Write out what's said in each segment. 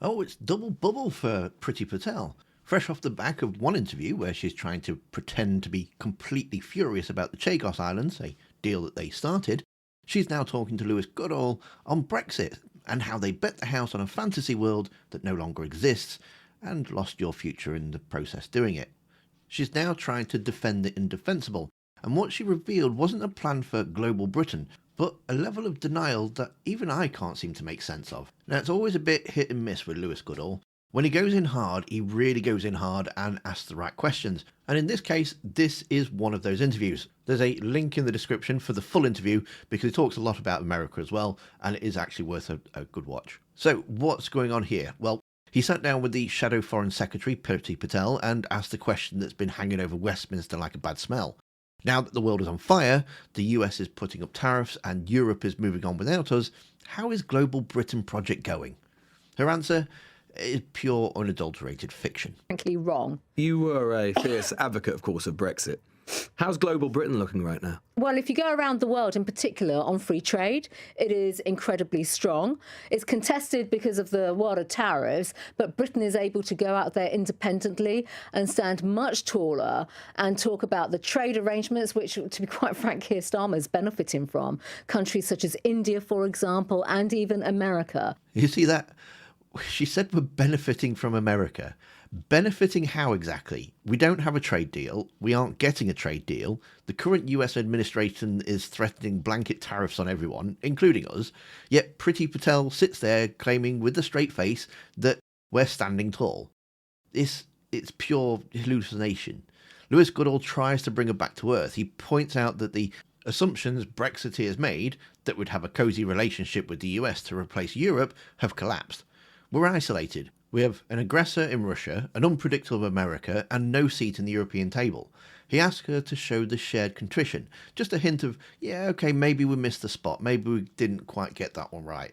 Oh, it's double bubble for Priti Patel. Fresh off the back of one interview where she's trying to pretend to be completely furious about the Chagos Islands, a deal that they started, she's now talking to Lewis Goodall on Brexit and how they bet the house on a fantasy world that no longer exists and lost your future in the process doing it. She's now trying to defend the indefensible, and what she revealed wasn't a plan for global Britain, but a level of denial that even I can't seem to make sense of. Now, it's always a bit hit and miss with Lewis Goodall. When he goes in hard, he really goes in hard and asks the right questions. And in this case, this is one of those interviews. There's a link in the description for the full interview because he talks a lot about America as well, and it is actually worth a good watch. So, what's going on here? Well, he sat down with the Shadow Foreign Secretary, Priti Patel, and asked the question that's been hanging over Westminster like a bad smell. Now that the world is on fire, the US is putting up tariffs, and Europe is moving on without us, how is Global Britain project going? Her answer is pure, unadulterated fiction. Frankly, wrong. You were a fierce advocate, of course, of Brexit. How's global Britain looking right now? Well, if you go around the world, in particular on free trade, it is incredibly strong. It's contested because of the world of tariffs, but Britain is able to go out there independently and stand much taller and talk about the trade arrangements, which, to be quite frank, Keir Starmer is benefiting from. Countries such as India, for example, and even America. You see that? She said we're benefiting from America. Benefiting how exactly? We don't have a trade deal. We aren't getting a trade deal. The current US administration is threatening blanket tariffs on everyone, including us. Yet Priti Patel sits there claiming with a straight face that we're standing tall. It's pure hallucination. Lewis Goodall tries to bring her back to earth. He points out that the assumptions Brexiteers made that would have a cosy relationship with the US to replace Europe have collapsed. We're isolated. We have an aggressor in Russia, an unpredictable America, and no seat in the European table. He asked her to show the shared contrition. Just a hint of, yeah, okay, maybe we missed the spot. Maybe we didn't quite get that one right.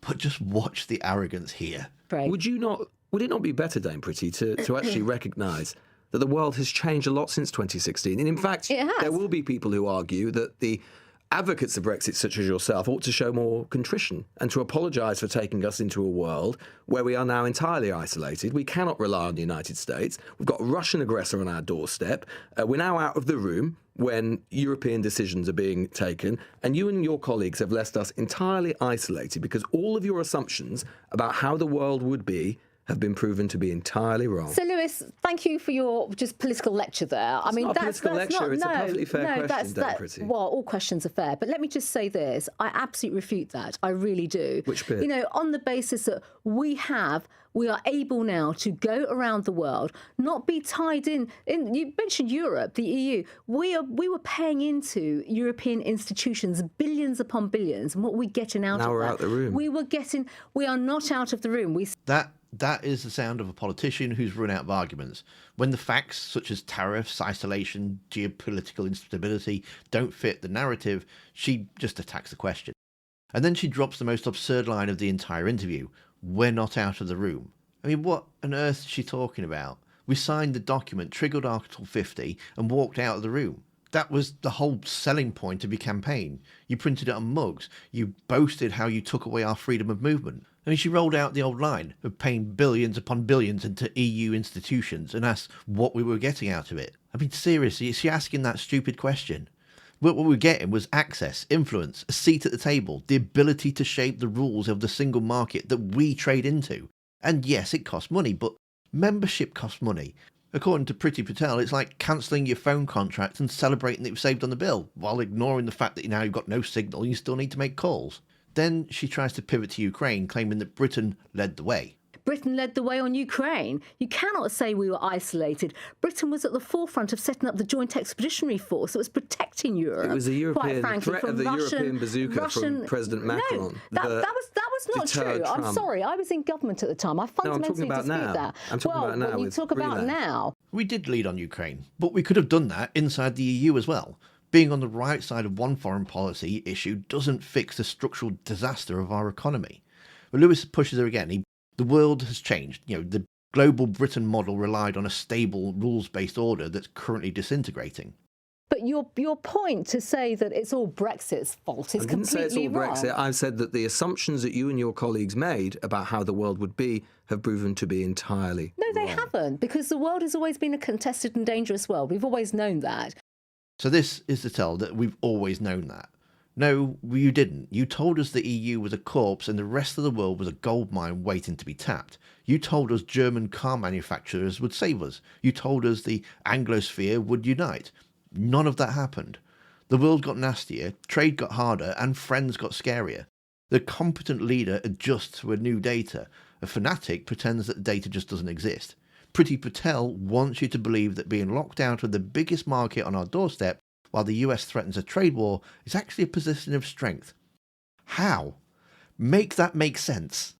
But just watch the arrogance here. Right. Would it not be better, Dame Priti, to actually recognise that the world has changed a lot since 2016? And in fact, It has. there will be people who argue that the advocates of Brexit, such as yourself, ought to show more contrition and to apologise for taking us into a world where we are now entirely isolated. We cannot rely on the United States. We've got a Russian aggressor on our doorstep. We're now out of the room when European decisions are being taken, and you and your colleagues have left us entirely isolated because all of your assumptions about how the world would be have been proven to be entirely wrong. So, Lewis, thank you for your just political lecture there. It's not a political lecture, it's a perfectly fair question, Dame Priti. Well, all questions are fair, but let me just say this. I absolutely refute that. I really do. Which bit? You know, on the basis that we are able now to go around the world, not be tied in. You mentioned Europe, the EU. We were paying into European institutions billions upon billions, and what we're getting out of that. Now we're out the room. We are not out of the room. That is the sound of a politician who's run out of arguments. When the facts, such as tariffs, isolation, geopolitical instability, don't fit the narrative, she just attacks the question. And then she drops the most absurd line of the entire interview. We're not out of the room. I mean, what on earth is she talking about? We signed the document, triggered Article 50, and walked out of the room. That was the whole selling point of your campaign. You printed it on mugs. You boasted how you took away our freedom of movement. I mean, she rolled out the old line of paying billions upon billions into EU institutions and asked what we were getting out of it. I mean, seriously, is she asking that stupid question? What we were getting was access, influence, a seat at the table, the ability to shape the rules of the single market that we trade into. And yes, it costs money, but membership costs money. According to Priti Patel, it's like cancelling your phone contract and celebrating that you've saved on the bill, while ignoring the fact that now you've got no signal and you still need to make calls. Then she tries to pivot to Ukraine, claiming that Britain led the way. Britain led the way on Ukraine. You cannot say we were isolated. Britain was at the forefront of setting up the Joint Expeditionary Force that was protecting Europe. It was a European frankly, threat of the European bazooka from President Macron. No, that was not true. Trump. I'm sorry. I was in government at the time. I fundamentally dispute that. I'm talking about now. When you talk about now. We did lead on Ukraine, but we could have done that inside the EU as well. Being on the right side of one foreign policy issue doesn't fix the structural disaster of our economy. But Lewis pushes her again. The world has changed. You know, the global Britain model relied on a stable, rules-based order that's currently disintegrating. But your point to say that it's all Brexit's fault is I didn't say it's all completely wrong. Brexit. I said that the assumptions that you and your colleagues made about how the world would be have proven to be entirely No, they wrong. haven't, because the world has always been a contested and dangerous world. We've always known that. So this is to tell that we've always known that. No, you didn't. You told us the EU was a corpse and the rest of the world was a goldmine waiting to be tapped. You told us German car manufacturers would save us. You told us the Anglosphere would unite. None of that happened. The world got nastier, trade got harder, and friends got scarier. The competent leader adjusts to a new data. A fanatic pretends that data just doesn't exist. Priti Patel wants you to believe that being locked out of the biggest market on our doorstep while the US threatens a trade war is actually a position of strength. How? Make that make sense.